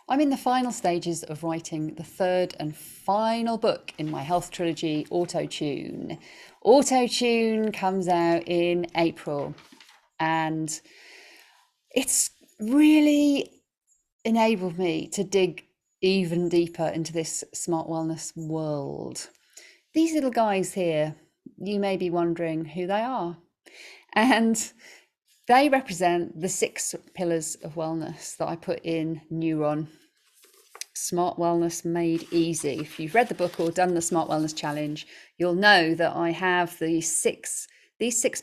I'm in the final stages of writing the third and final book in my health trilogy, Auto-Tune. Auto-Tune comes out in April, and it's really enabled me to dig even deeper into this smart wellness world. These little guys here, you may be wondering who they are. And they represent the 6 pillars of wellness that I put in NEURON. Smart Wellness Made Easy. If you've read the book or done the Smart Wellness Challenge, you'll know that I have these six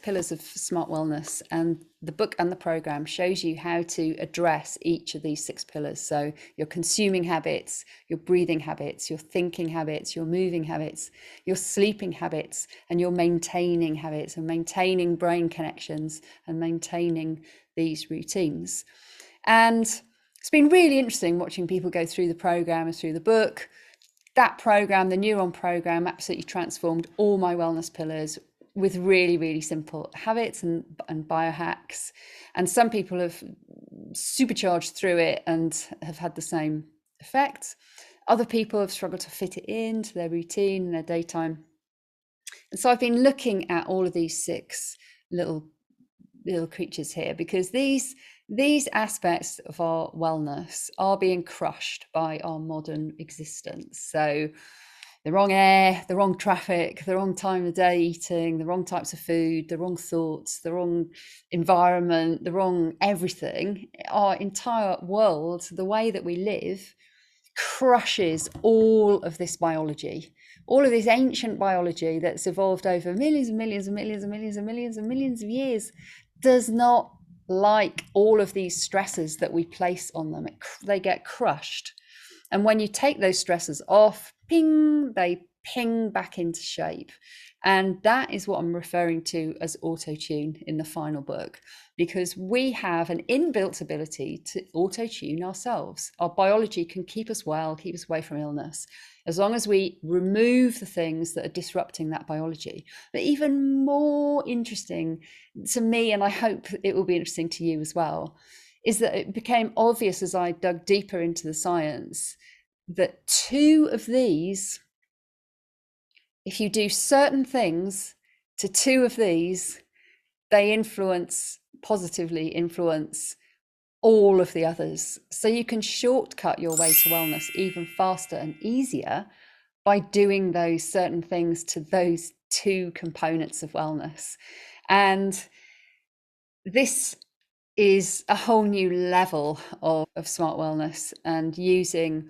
pillars of smart wellness, and the book and the program shows you how to address each of these 6 pillars. So your consuming habits, your breathing habits, your thinking habits, your moving habits, your sleeping habits, and your maintaining habits, and maintaining brain connections and maintaining these routines. And it's been really interesting watching people go through the program and through the book. That program, the NEURON program, absolutely transformed all my wellness pillars with really, really simple habits and biohacks. And some people have supercharged through it and have had the same effects. Other people have struggled to fit it into their routine and their daytime. And so I've been looking at all of these 6 little creatures here, because these aspects of our wellness are being crushed by our modern existence. So the wrong air, the wrong traffic, the wrong time of day eating, the wrong types of food, the wrong thoughts, the wrong environment, the wrong everything. Our entire world, the way that we live, crushes all of this biology, all of this ancient biology that's evolved over millions and millions and millions and millions and millions and millions of years. Does not like all of these stresses that we place on them. They get crushed. And when you take those stresses off, ping, they ping back into shape. And that is what I'm referring to as auto-tune in the final book, because we have an inbuilt ability to auto-tune ourselves. Our biology can keep us well, keep us away from illness, as long as we remove the things that are disrupting that biology. But even more interesting to me, and I hope it will be interesting to you as well, is that it became obvious as I dug deeper into the science that 2 of these, if you do certain things to 2 of these, they positively influence all of the others. So you can shortcut your way to wellness even faster and easier by doing those certain things to those 2 components of wellness. And this is a whole new level of smart wellness, and using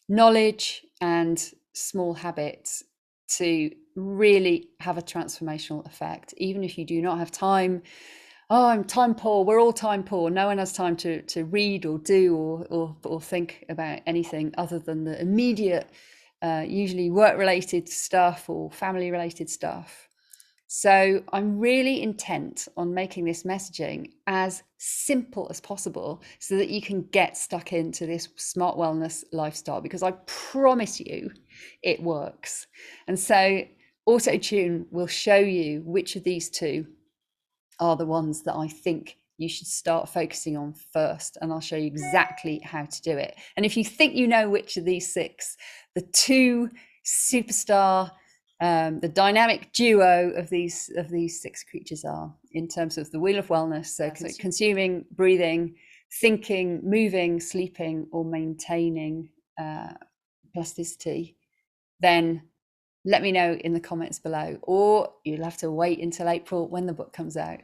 knowledge and small habits to really have a transformational effect, even if you do not have time. Oh, I'm time poor. We're all time poor. No one has time to read or do or think about anything other than the immediate, usually work-related stuff or family-related stuff. So I'm really intent on making this messaging as simple as possible so that you can get stuck into this smart wellness lifestyle, because I promise you it works. And so Auto-Tune will show you which of these 2 are the ones that I think you should start focusing on first, and I'll show you exactly how to do it. And if you think you know which of these 6, the 2 superstar, the dynamic duo of these 6 creatures are, in terms of the wheel of wellness, so consuming, breathing, thinking, moving, sleeping, or maintaining plasticity, then let me know in the comments below, or you'll have to wait until April when the book comes out.